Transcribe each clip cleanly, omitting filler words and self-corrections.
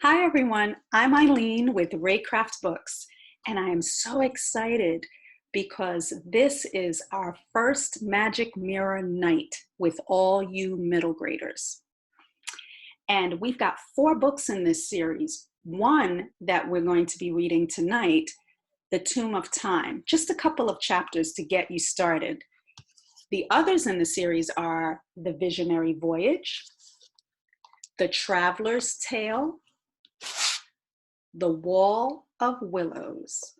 Hi everyone, I'm Eileen with Reycraft Books, and I am so excited because this is our first Magic Mirror night with all you middle graders. And we've got 4 books in this series. One that we're going to be reading tonight, The Tomb of Time, just a couple of chapters to get you started. The others in the series are The Visionary Voyage, The Traveler's Tale, The Wall of Willows.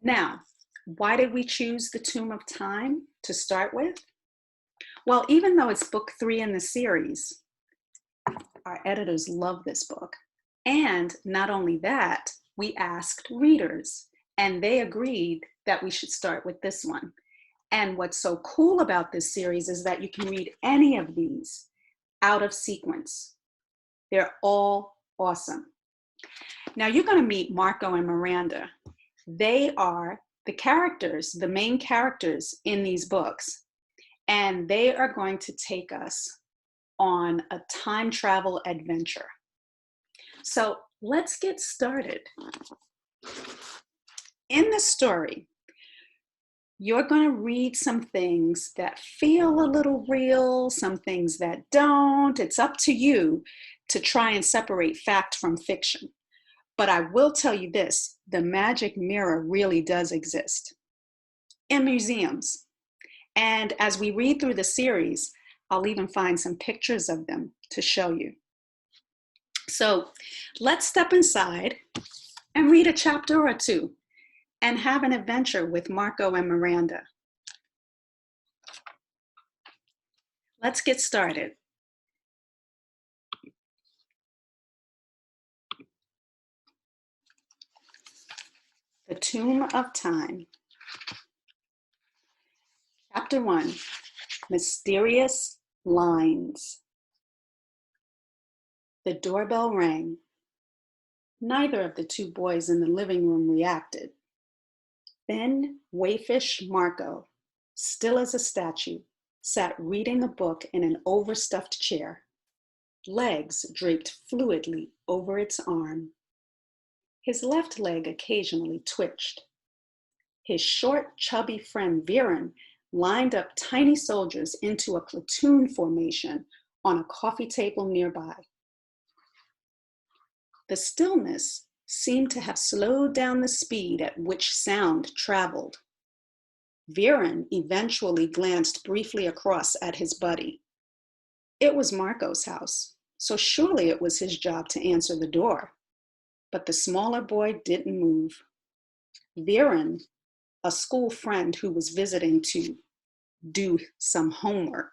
Now, why did we choose The Tomb of Time to start with? Well, even though it's book 3 in the series, our editors love this book. And not only that, we asked readers, and they agreed that we should start with this one. And what's so cool about this series is that you can read any of these out of sequence. They're all awesome. Now you're going to meet Marco and Miranda. They are the characters, the main characters in these books, and they are going to take us on a time travel adventure. So let's get started. In the story, you're going to read some things that feel a little real, some things that don't. It's up to you to try and separate fact from fiction. But I will tell you this, the magic mirror really does exist in museums. And as we read through the series, I'll even find some pictures of them to show you. So let's step inside and read a chapter or two and have an adventure with Marco and Miranda. Let's get started. The Tomb of Time. Chapter 1, Mysterious Lines. The doorbell rang. Neither of the 2 boys in the living room reacted. Then waifish Marco, still as a statue, sat reading a book in an overstuffed chair, legs draped fluidly over its arm. His left leg occasionally twitched. His short, chubby friend Viren lined up tiny soldiers into a platoon formation on a coffee table nearby. The stillness seemed to have slowed down the speed at which sound traveled. Viren eventually glanced briefly across at his buddy. It was Marco's house, so surely it was his job to answer the door. But the smaller boy didn't move. Viren, a school friend who was visiting to do some homework,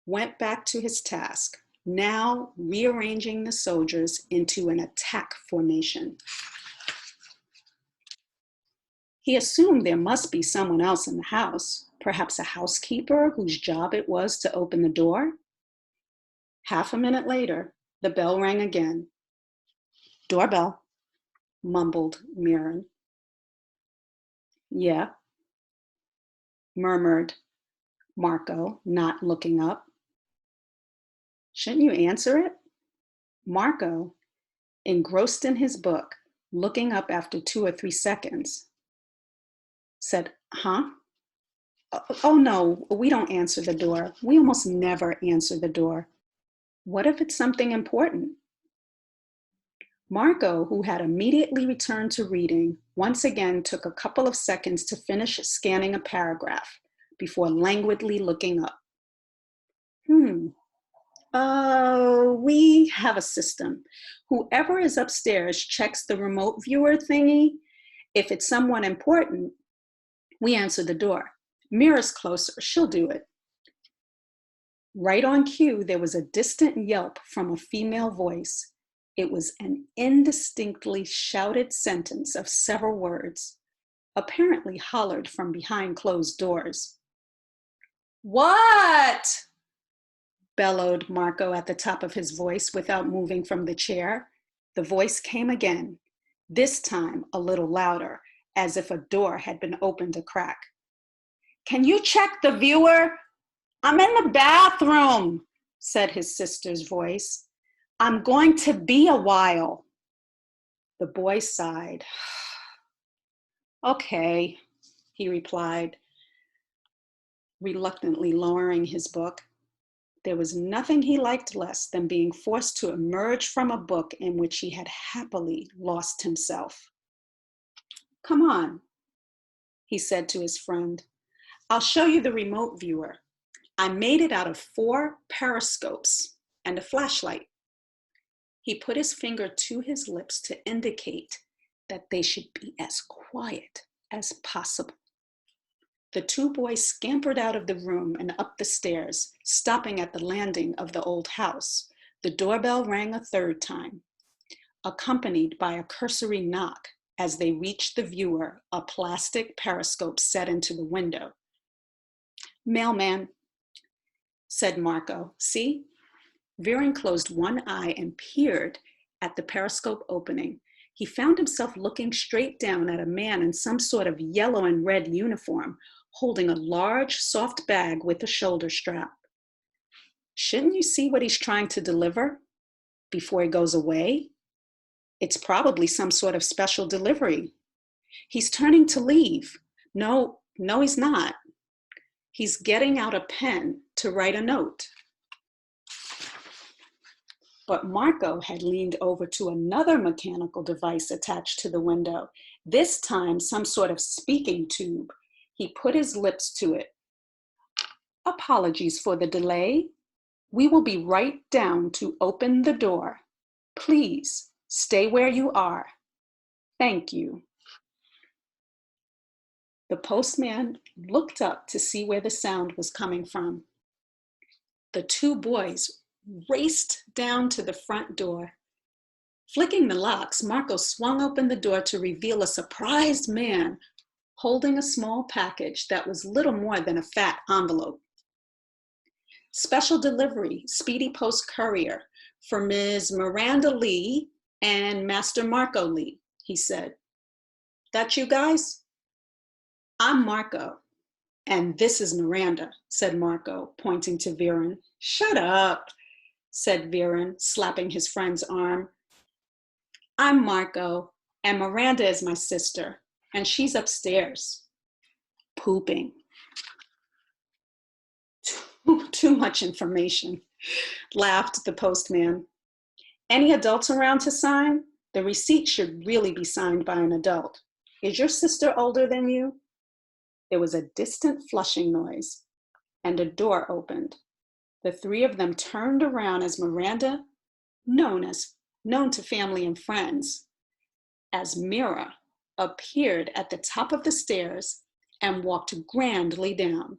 went back to his task, now rearranging the soldiers into an attack formation. He assumed there must be someone else in the house, perhaps a housekeeper whose job it was to open the door. Half a minute later, the bell rang again. Doorbell, mumbled Mirren. Yeah, murmured Marco, not looking up. Shouldn't you answer it? Marco, engrossed in his book, looking up after 2 or 3 seconds, said, huh? Oh no, we don't answer the door. We almost never answer the door. What if it's something important? Marco, who had immediately returned to reading, once again took a couple of seconds to finish scanning a paragraph before languidly looking up. We have a system. Whoever is upstairs checks the remote viewer thingy. If it's someone important, we answer the door. Mira's closer, she'll do it. Right on cue, there was a distant yelp from a female voice. It was an indistinctly shouted sentence of several words, apparently hollered from behind closed doors. What? Bellowed Marco at the top of his voice without moving from the chair. The voice came again, this time a little louder, as if a door had been opened a crack. Can you check the viewer? I'm in the bathroom, said his sister's voice. I'm going to be a while. The boy sighed. Okay, he replied, reluctantly lowering his book. There was nothing he liked less than being forced to emerge from a book in which he had happily lost himself. Come on, he said to his friend. I'll show you the remote viewer. I made it out of 4 periscopes and a flashlight. He put his finger to his lips to indicate that they should be as quiet as possible. The 2 boys scampered out of the room and up the stairs, stopping at the landing of the old house. The doorbell rang a 3rd time, accompanied by a cursory knock as they reached the viewer, a plastic periscope set into the window. Mailman, said Marco. See? Viren closed one eye and peered at the periscope opening. He found himself looking straight down at a man in some sort of yellow and red uniform, holding a large, soft bag with a shoulder strap. Shouldn't you see what he's trying to deliver before he goes away? It's probably some sort of special delivery. He's turning to leave. No, he's not. He's getting out a pen to write a note. But Marco had leaned over to another mechanical device attached to the window, this time some sort of speaking tube. He put his lips to it. Apologies for the delay. We will be right down to open the door. Please stay where you are. Thank you. The postman looked up to see where the sound was coming from. The 2 boys raced down to the front door. Flicking the locks, Marco swung open the door to reveal a surprised man holding a small package that was little more than a fat envelope. Special delivery, Speedy Post Courier, for Ms. Miranda Lee and Master Marco Lee, he said. That you guys? I'm Marco, and this is Miranda, said Marco, pointing to Viren. Shut up, said Viren, slapping his friend's arm. I'm Marco, and Miranda is my sister, and she's upstairs, pooping. Too much information, laughed the postman. Any adults around to sign? The receipt should really be signed by an adult. Is your sister older than you? There was a distant flushing noise, and a door opened. The 3 of them turned around as Miranda, known to family and friends as Mira, appeared at the top of the stairs and walked grandly down.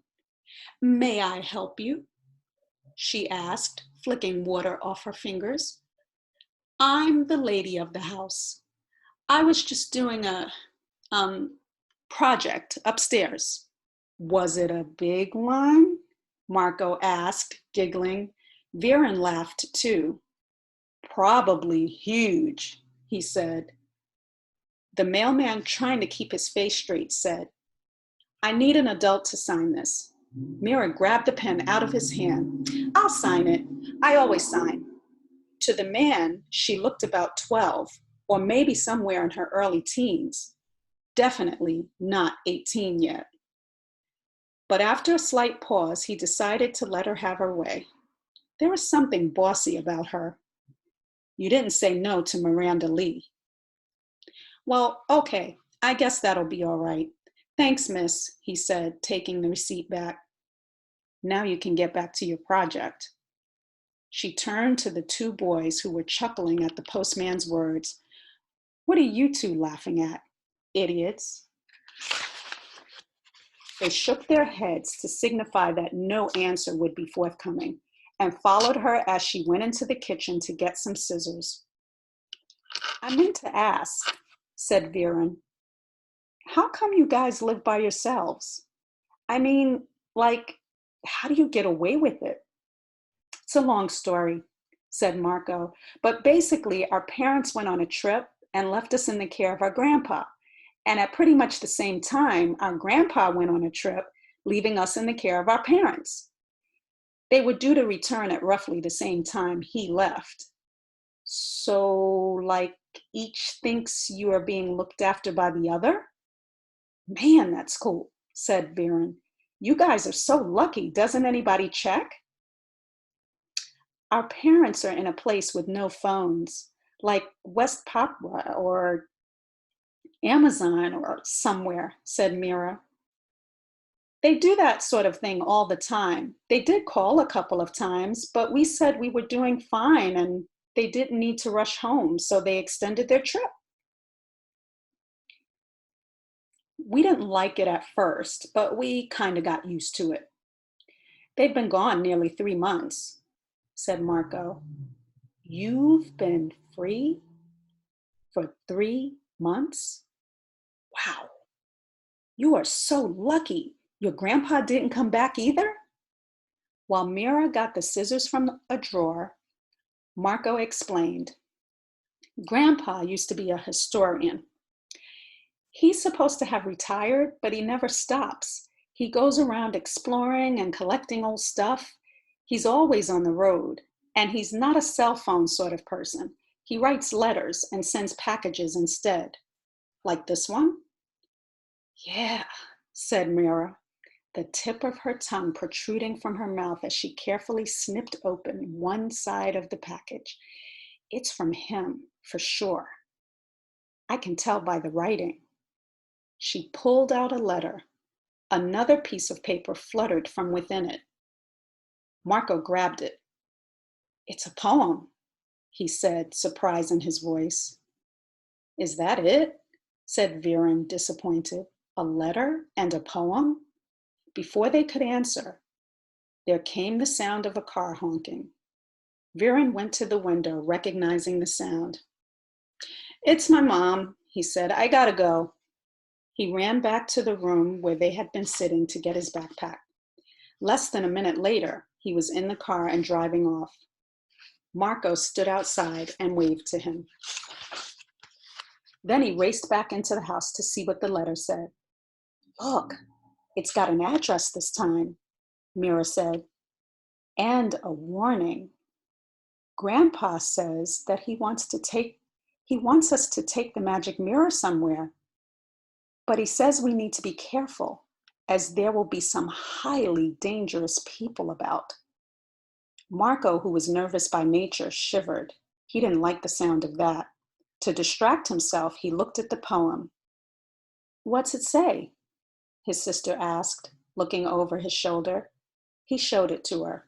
May I help you? She asked, flicking water off her fingers. I'm the lady of the house. I was just doing a project upstairs. Was it a big one? Marco asked, giggling. Viren laughed too. Probably huge, he said. The mailman, trying to keep his face straight, said, I need an adult to sign this. Mira grabbed the pen out of his hand. I'll sign it. I always sign. To the man, she looked about 12, or maybe somewhere in her early teens. Definitely not 18 yet. But after a slight pause, he decided to let her have her way. There was something bossy about her. You didn't say no to Miranda Lee. Well, okay, I guess that'll be all right. Thanks, miss, he said, taking the receipt back. Now you can get back to your project. She turned to the 2 boys who were chuckling at the postman's words. What are you 2 laughing at, idiots? They shook their heads to signify that no answer would be forthcoming, and followed her as she went into the kitchen to get some scissors. I meant to ask, said Viren, how come you guys live by yourselves? I mean, how do you get away with it? It's a long story, said Marco, but basically our parents went on a trip and left us in the care of our grandpa. And at pretty much the same time, our grandpa went on a trip, leaving us in the care of our parents. They were due to return at roughly the same time he left. So, like, each thinks you are being looked after by the other? Man, that's cool, said Viren. You guys are so lucky. Doesn't anybody check? Our parents are in a place with no phones, like West Papua or Amazon or somewhere, said Mira. They do that sort of thing all the time. They did call a couple of times, but we said we were doing fine and they didn't need to rush home, so they extended their trip. We didn't like it at first, but we kind of got used to it. They've been gone nearly 3 months, said Marco. You've been free for 3 months? Wow, you are so lucky. Your grandpa didn't come back either? While Mira got the scissors from a drawer, Marco explained. Grandpa used to be a historian. He's supposed to have retired, but he never stops. He goes around exploring and collecting old stuff. He's always on the road, and he's not a cell phone sort of person. He writes letters and sends packages instead. Like this one? Yeah, said Mira, the tip of her tongue protruding from her mouth as she carefully snipped open one side of the package. It's from him, for sure. I can tell by the writing. She pulled out a letter. Another piece of paper fluttered from within it. Marco grabbed it. It's a poem, he said, surprise in his voice. Is that it? Said Viren, disappointed. A letter and a poem? Before they could answer, there came the sound of a car honking. Viren went to the window, recognizing the sound. It's my mom, he said. I gotta go. He ran back to the room where they had been sitting to get his backpack. Less than a minute later, he was in the car and driving off. Marco stood outside and waved to him. Then he raced back into the house to see what the letter said. Look, it's got an address this time, Mira said, and a warning. Grandpa says that he wants us to take the magic mirror somewhere, but he says we need to be careful, as there will be some highly dangerous people about. Marco, who was nervous by nature, shivered. He didn't like the sound of that. To distract himself, he looked at the poem. What's it say? His sister asked, looking over his shoulder. He showed it to her.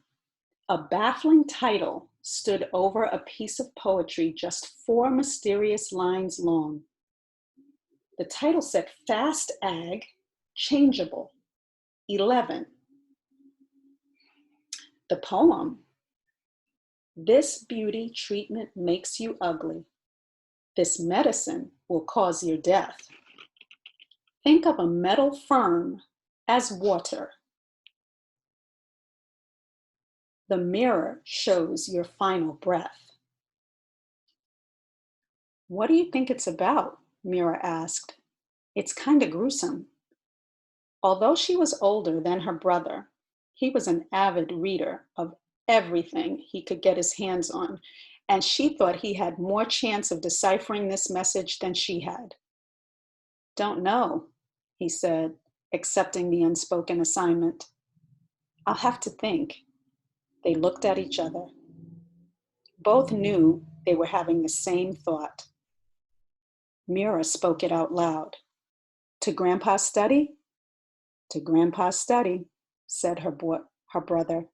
A baffling title stood over a piece of poetry just 4 mysterious lines long. The title said Fast Ag, Changeable, 11. The poem, This beauty treatment makes you ugly. This medicine will cause your death. Think of a metal firm as water. The mirror shows your final breath. What do you think it's about? Mira asked. It's kind of gruesome. Although she was older than her brother, he was an avid reader of everything he could get his hands on, and she thought he had more chance of deciphering this message than she had. Don't know, he said, accepting the unspoken assignment. I'll have to think. They looked at each other. Both knew they were having the same thought. Mira spoke it out loud. To Grandpa's study? To Grandpa's study, said her brother.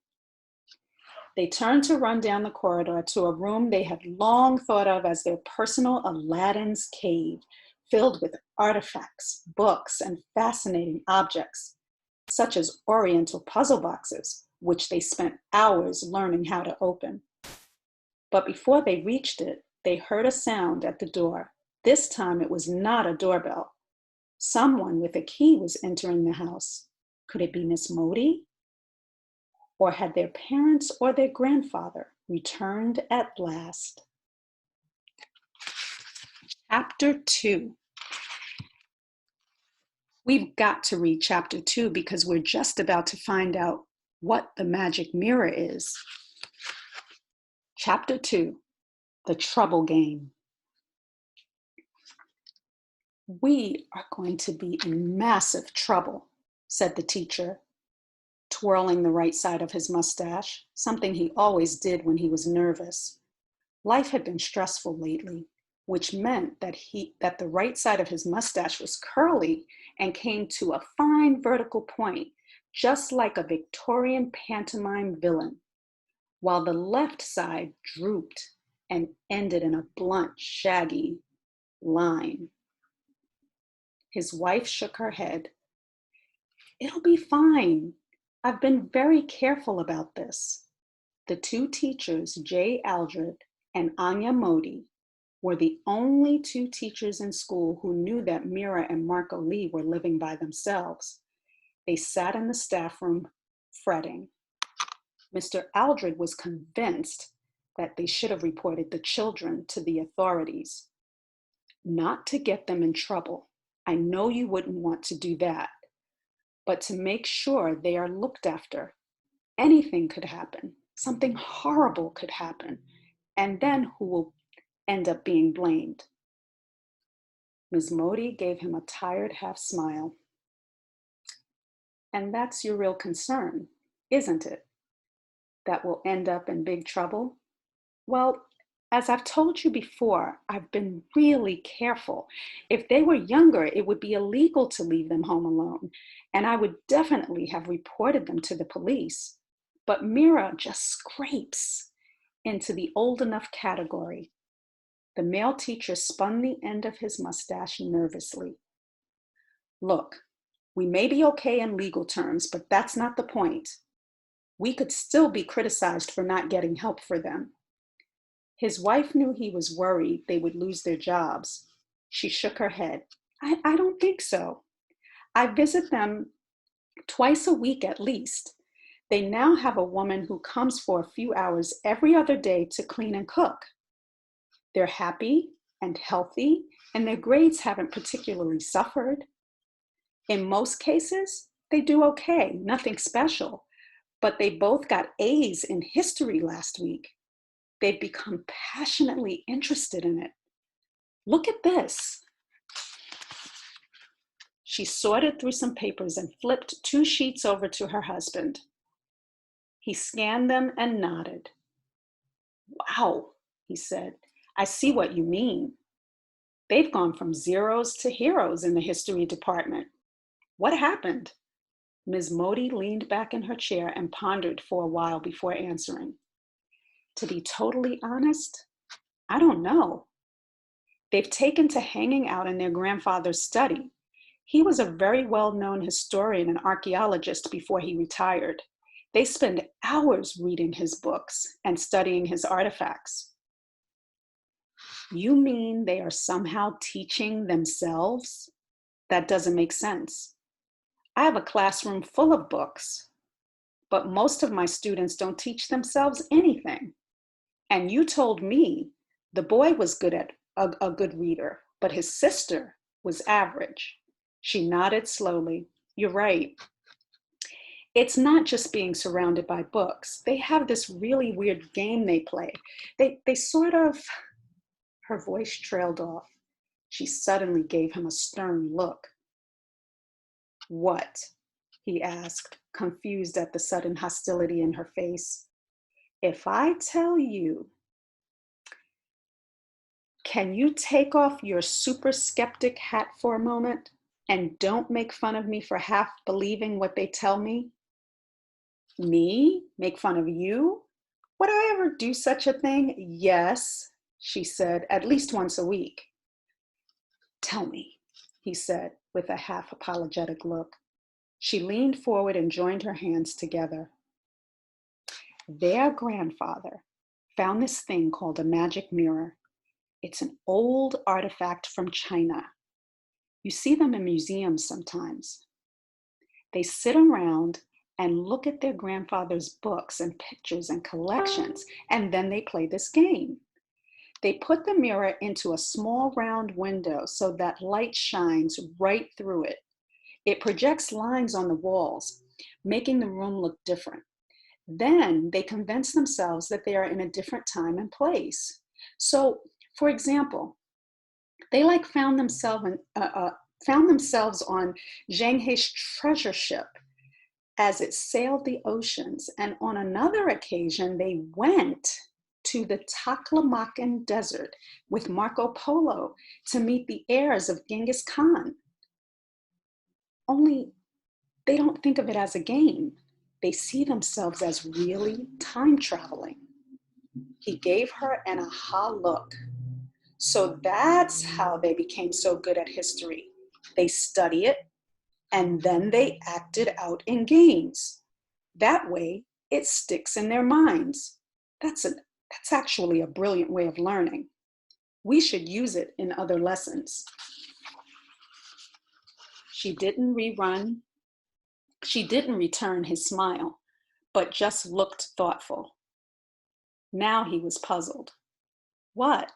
They turned to run down the corridor to a room they had long thought of as their personal Aladdin's cave, filled with artifacts, books, and fascinating objects, such as Oriental puzzle boxes, which they spent hours learning how to open. But before they reached it, they heard a sound at the door. This time it was not a doorbell. Someone with a key was entering the house. Could it be Miss Modi? Or had their parents or their grandfather returned at last? Chapter 2. We've got to read chapter 2 because we're just about to find out what the magic mirror is. Chapter 2. The trouble game. We are going to be in massive trouble, said the teacher, twirling the right side of his mustache, something he always did when he was nervous. Life had been stressful lately, which meant that the right side of his mustache was curly and came to a fine vertical point, just like a Victorian pantomime villain, while the left side drooped and ended in a blunt, shaggy line. His wife shook her head. It'll be fine. I've been very careful about this. The two teachers, Jay Aldred and Anya Modi, were the only two teachers in school who knew that Mira and Marco Lee were living by themselves. They sat in the staff room fretting. Mr. Aldred was convinced that they should have reported the children to the authorities. Not to get them in trouble. I know you wouldn't want to do that, but to make sure they are looked after. Anything could happen. Something horrible could happen. And then who will end up being blamed? Ms. Modi gave him a tired half smile. And that's your real concern, isn't it? That we'll end up in big trouble? Well, as I've told you before, I've been really careful. If they were younger, it would be illegal to leave them home alone, and I would definitely have reported them to the police. But Mira just scrapes into the old enough category. The male teacher spun the end of his mustache nervously. Look, we may be okay in legal terms, but that's not the point. We could still be criticized for not getting help for them. His wife knew he was worried they would lose their jobs. She shook her head. I don't think so. I visit them twice a week at least. They now have a woman who comes for a few hours every other day to clean and cook. They're happy and healthy, and their grades haven't particularly suffered. In most cases, they do okay, nothing special, but they both got A's in history last week. They've become passionately interested in it. Look at this. She sorted through some papers and flipped 2 sheets over to her husband. He scanned them and nodded. Wow, he said, I see what you mean. They've gone from zeros to heroes in the history department. What happened? Ms. Modi leaned back in her chair and pondered for a while before answering. To be totally honest, I don't know. They've taken to hanging out in their grandfather's study. He was a very well-known historian and archaeologist before he retired. They spend hours reading his books and studying his artifacts. You mean they are somehow teaching themselves? That doesn't make sense. I have a classroom full of books, but most of my students don't teach themselves anything. And you told me the boy was good at a good reader, but his sister was average. She nodded slowly. You're right. It's not just being surrounded by books. They have this really weird game they play. They sort of, her voice trailed off. She suddenly gave him a stern look. What? He asked, confused at the sudden hostility in her face. If I tell you, can you take off your super skeptic hat for a moment and don't make fun of me for half believing what they tell me? Me? Make fun of you? Would I ever do such a thing? Yes, she said, at least once a week. Tell me, he said with a half apologetic look. She leaned forward and joined her hands together. Their grandfather found this thing called a magic mirror. It's an old artifact from China. You see them in museums sometimes. They sit around and look at their grandfather's books and pictures and collections, and then they play this game. They put the mirror into a small round window so that light shines right through it. It projects lines on the walls, making the room look different. Then they convince themselves that they are in a different time and place. So, for example, they like found themselves on Zheng He's treasure ship as it sailed the oceans. And on another occasion, they went to the Taklamakan Desert with Marco Polo to meet the heirs of Genghis Khan. Only they don't think of it as a game. They see themselves as really time traveling. He gave her an aha look. So that's how they became so good at history. They study it and then they act it out in games. That way, it sticks in their minds. That's actually a brilliant way of learning. We should use it in other lessons. She didn't rerun. She didn't return his smile, but just looked thoughtful. Now he was puzzled. What?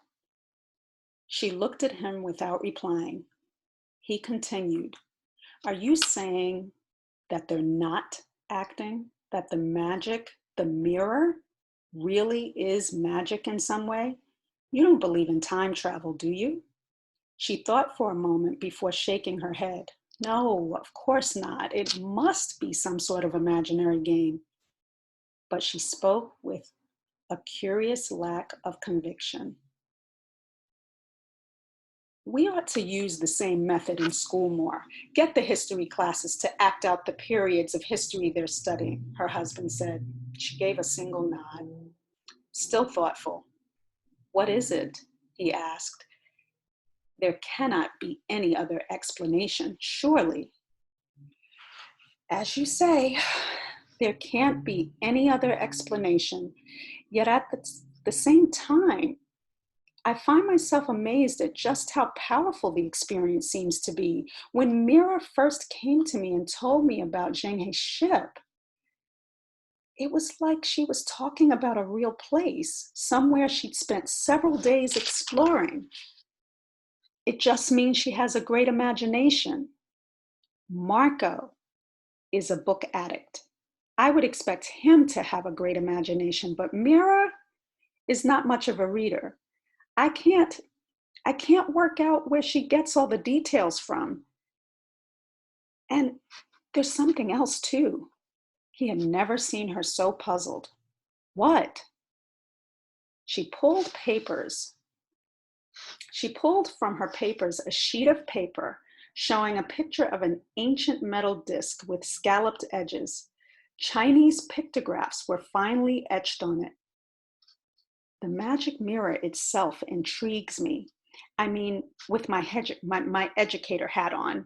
She looked at him without replying. He continued, are you saying that they're not acting? That the magic, the mirror, really is magic in some way? You don't believe in time travel, do you? She thought for a moment before shaking her head. No, of course not. It must be some sort of imaginary game. But she spoke with a curious lack of conviction. We ought to use the same method in school more. Get the history classes to act out the periods of history they're studying, her husband said. She gave a single nod. Still thoughtful. What is it? He asked. There cannot be any other explanation, surely. As you say, there can't be any other explanation. Yet at the same time, I find myself amazed at just how powerful the experience seems to be. When Mira first came to me and told me about Zheng He's ship, it was like she was talking about a real place, somewhere she'd spent several days exploring. It just means she has a great imagination. Marco is a book addict. I would expect him to have a great imagination, but Mira is not much of a reader. I can't work out where she gets all the details from. And there's something else too. He had never seen her so puzzled. What? She pulled from her papers a sheet of paper showing a picture of an ancient metal disc with scalloped edges. Chinese pictographs were finely etched on it. The magic mirror itself intrigues me. I mean, with my educator hat on.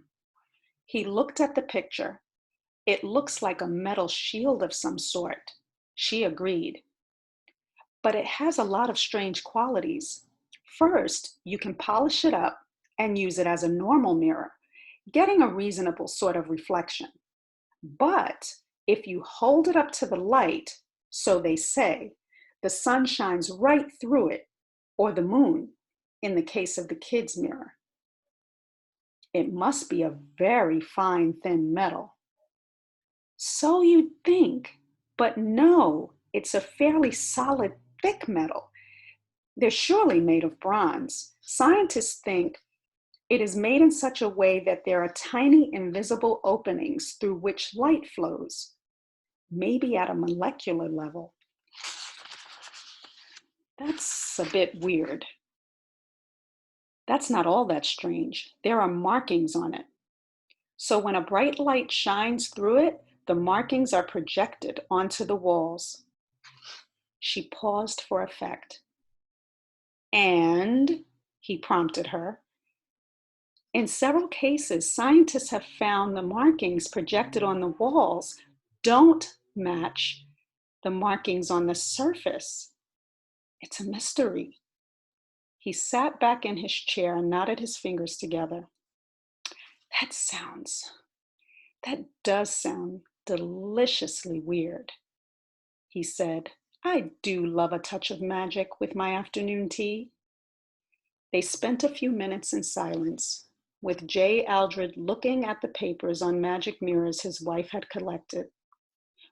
He looked at the picture. It looks like a metal shield of some sort. She agreed. But it has a lot of strange qualities. First, you can polish it up and use it as a normal mirror, getting a reasonable sort of reflection. But if you hold it up to the light, so they say, the sun shines right through it, or the moon, in the case of the kid's mirror. It must be a very fine, thin metal. So you'd think, but no, it's a fairly solid, thick metal. They're surely made of bronze. Scientists think it is made in such a way that there are tiny invisible openings through which light flows, maybe at a molecular level. That's a bit weird. That's not all that strange. There are markings on it. So when a bright light shines through it, the markings are projected onto the walls. She paused for effect. And, he prompted her, in several cases, scientists have found the markings projected on the walls don't match the markings on the surface. It's a mystery. He sat back in his chair and knotted his fingers together. That does sound deliciously weird, he said. I do love a touch of magic with my afternoon tea. They spent a few minutes in silence, with J. Aldred looking at the papers on magic mirrors his wife had collected.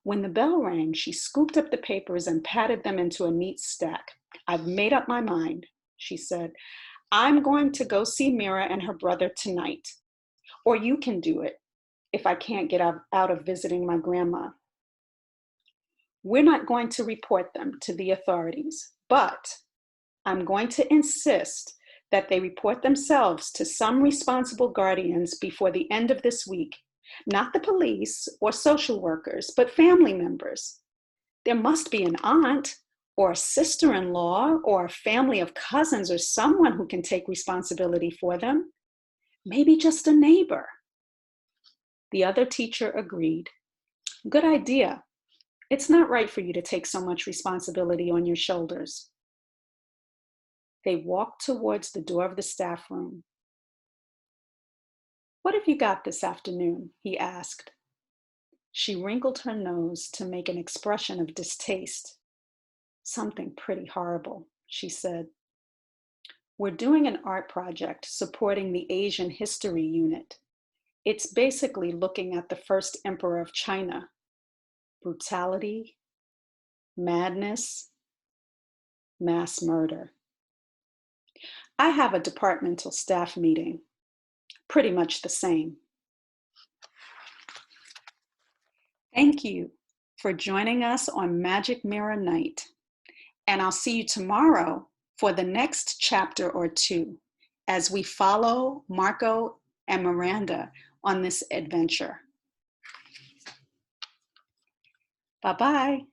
When the bell rang, she scooped up the papers and patted them into a neat stack. "I've made up my mind," she said. "I'm going to go see Mira and her brother tonight. Or you can do it if I can't get out of visiting my grandma. We're not going to report them to the authorities, but I'm going to insist that they report themselves to some responsible guardians before the end of this week. Not the police or social workers, but family members. There must be an aunt or a sister-in-law or a family of cousins or someone who can take responsibility for them. Maybe just a neighbor." The other teacher agreed. "Good idea. It's not right for you to take so much responsibility on your shoulders." They walked towards the door of the staff room. "What have you got this afternoon?" he asked. She wrinkled her nose to make an expression of distaste. "Something pretty horrible," she said. "We're doing an art project supporting the Asian History Unit. It's basically looking at the first emperor of China. Brutality, madness, mass murder. I have a departmental staff meeting. Pretty much the same." Thank you for joining us on Magic Mirror Night. And I'll see you tomorrow for the next chapter or two as we follow Marco and Miranda on this adventure. Bye-bye.